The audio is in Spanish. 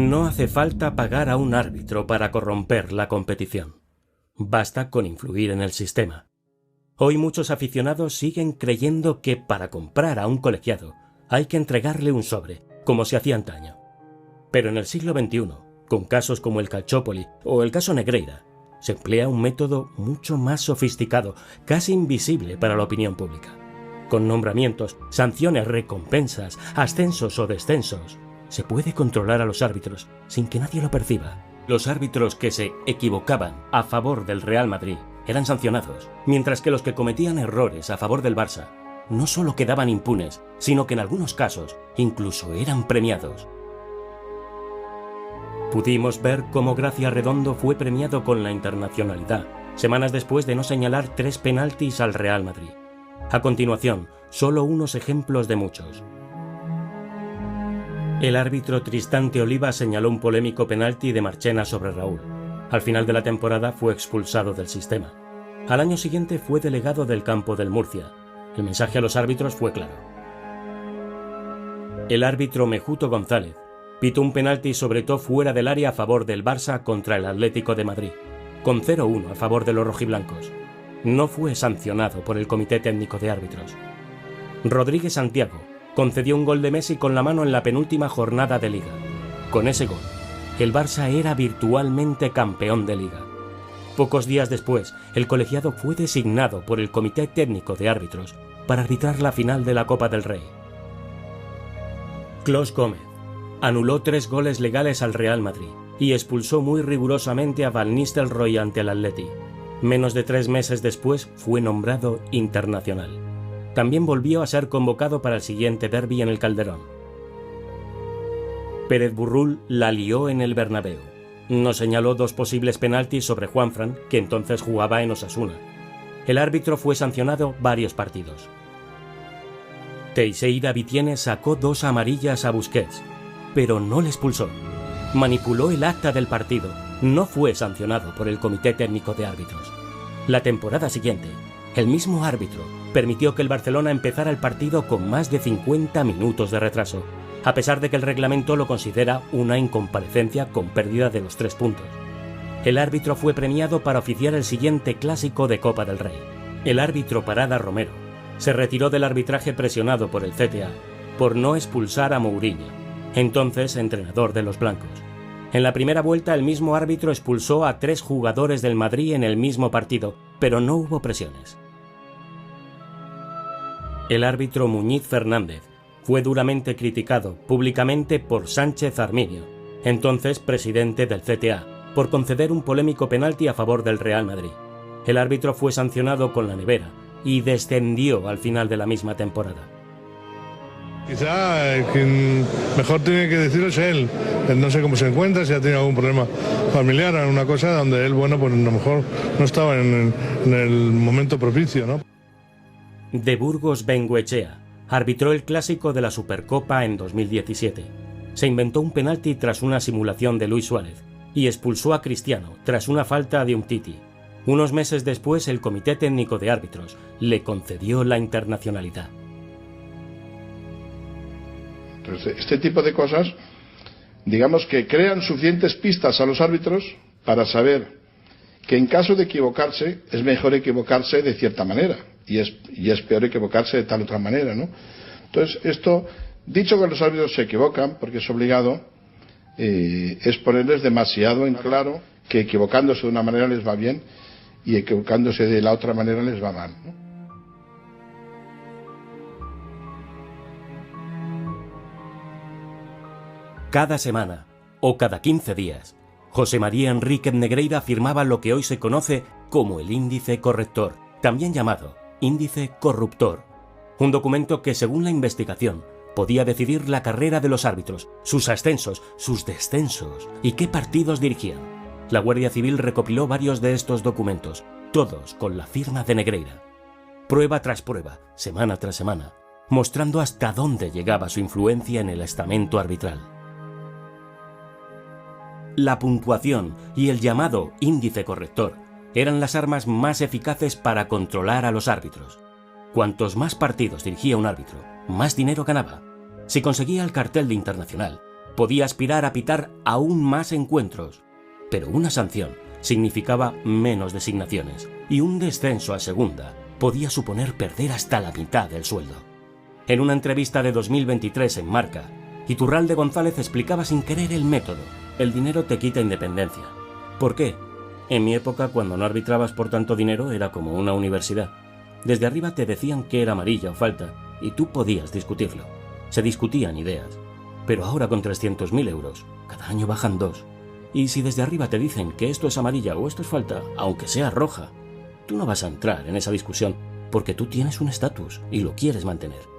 No hace falta pagar a un árbitro para corromper la competición. Basta con influir en el sistema. Hoy muchos aficionados siguen creyendo que para comprar a un colegiado hay que entregarle un sobre, como se hacía antaño. Pero en el siglo XXI, con casos como el Calciopoli o el caso Negreira, se emplea un método mucho más sofisticado, casi invisible para la opinión pública. Con nombramientos, sanciones, recompensas, ascensos o descensos, se puede controlar a los árbitros sin que nadie lo perciba. Los árbitros que se equivocaban a favor del Real Madrid eran sancionados, mientras que los que cometían errores a favor del Barça no solo quedaban impunes, sino que en algunos casos incluso eran premiados. Pudimos ver cómo Gracia Redondo fue premiado con la internacionalidad, semanas después de no señalar 3 penaltis al Real Madrid. A continuación, solo unos ejemplos de muchos. El árbitro Tristante Oliva señaló un polémico penalti de Marchena sobre Raúl. Al final de la temporada fue expulsado del sistema. Al año siguiente fue delegado del campo del Murcia. El mensaje a los árbitros fue claro. El árbitro Mejuto González pitó un penalti sobre todo fuera del área a favor del Barça contra el Atlético de Madrid, con 0-1 a favor de los rojiblancos. No fue sancionado por el Comité Técnico de Árbitros. Rodríguez Santiago concedió un gol de Messi con la mano en la penúltima jornada de Liga. Con ese gol, el Barça era virtualmente campeón de Liga. Pocos días después, el colegiado fue designado por el Comité Técnico de Árbitros para arbitrar la final de la Copa del Rey. Clos Gómez anuló 3 goles legales al Real Madrid y expulsó muy rigurosamente a Van Nistelrooy ante el Atleti. Menos de 3 meses después fue nombrado internacional. También volvió a ser convocado para el siguiente derbi en el Calderón. Pérez Burrul la lió en el Bernabéu. No señaló 2 posibles penaltis sobre Juanfran, que entonces jugaba en Osasuna. El árbitro fue sancionado varios partidos. Teixeira Vitiene sacó 2 amarillas a Busquets, pero no le expulsó. Manipuló el acta del partido. No fue sancionado por el Comité Técnico de Árbitros. La temporada siguiente, el mismo árbitro permitió que el Barcelona empezara el partido con más de 50 minutos de retraso, a pesar de que el reglamento lo considera una incomparecencia con pérdida de los 3 puntos. El árbitro fue premiado para oficiar el siguiente clásico de Copa del Rey. El árbitro Parada Romero se retiró del arbitraje presionado por el CTA por no expulsar a Mourinho, entonces entrenador de los blancos. En la primera vuelta el mismo árbitro expulsó a 3 jugadores del Madrid en el mismo partido, pero no hubo presiones. El árbitro Muñiz Fernández fue duramente criticado públicamente por Sánchez Arminio, entonces presidente del CTA, por conceder un polémico penalti a favor del Real Madrid. El árbitro fue sancionado con la nevera y descendió al final de la misma temporada. Quizá quien mejor tiene que decirlo es él. No sé cómo se encuentra, si ha tenido algún problema familiar, una cosa donde él, bueno, pues a lo mejor no estaba en el momento propicio, ¿no? De Burgos Bengoechea arbitró el clásico de la Supercopa en 2017. Se inventó un penalti tras una simulación de Luis Suárez y expulsó a Cristiano tras una falta de Umtiti. Unos meses después, el Comité Técnico de Árbitros le concedió la internacionalidad. Entonces, este tipo de cosas, digamos que crean suficientes pistas a los árbitros para saber que en caso de equivocarse, es mejor equivocarse de cierta manera y es peor equivocarse de tal otra manera, ¿no? Entonces, esto, dicho que los árbitros se equivocan, porque es obligado, es ponerles demasiado en claro que equivocándose de una manera les va bien y equivocándose de la otra manera les va mal, ¿no? Cada semana, o cada 15 días, José María Enríquez Negreira firmaba lo que hoy se conoce como el índice corrector, también llamado índice corruptor. Un documento que, según la investigación, podía decidir la carrera de los árbitros, sus ascensos, sus descensos y qué partidos dirigían. La Guardia Civil recopiló varios de estos documentos, todos con la firma de Negreira. Prueba tras prueba, semana tras semana, mostrando hasta dónde llegaba su influencia en el estamento arbitral. La puntuación y el llamado índice corrector eran las armas más eficaces para controlar a los árbitros. Cuantos más partidos dirigía un árbitro, más dinero ganaba. Si conseguía el cartel de internacional, podía aspirar a pitar aún más encuentros, pero una sanción significaba menos designaciones y un descenso a segunda podía suponer perder hasta la mitad del sueldo. En una entrevista de 2023 en Marca, Iturralde González explicaba sin querer el método. El dinero te quita independencia. ¿Por qué? En mi época, cuando no arbitrabas por tanto dinero, era como una universidad. Desde arriba te decían que era amarilla o falta, y tú podías discutirlo. Se discutían ideas. Pero ahora con 300.000 euros, cada año bajan 2. Y si desde arriba te dicen que esto es amarilla o esto es falta, aunque sea roja, tú no vas a entrar en esa discusión porque tú tienes un estatus y lo quieres mantener.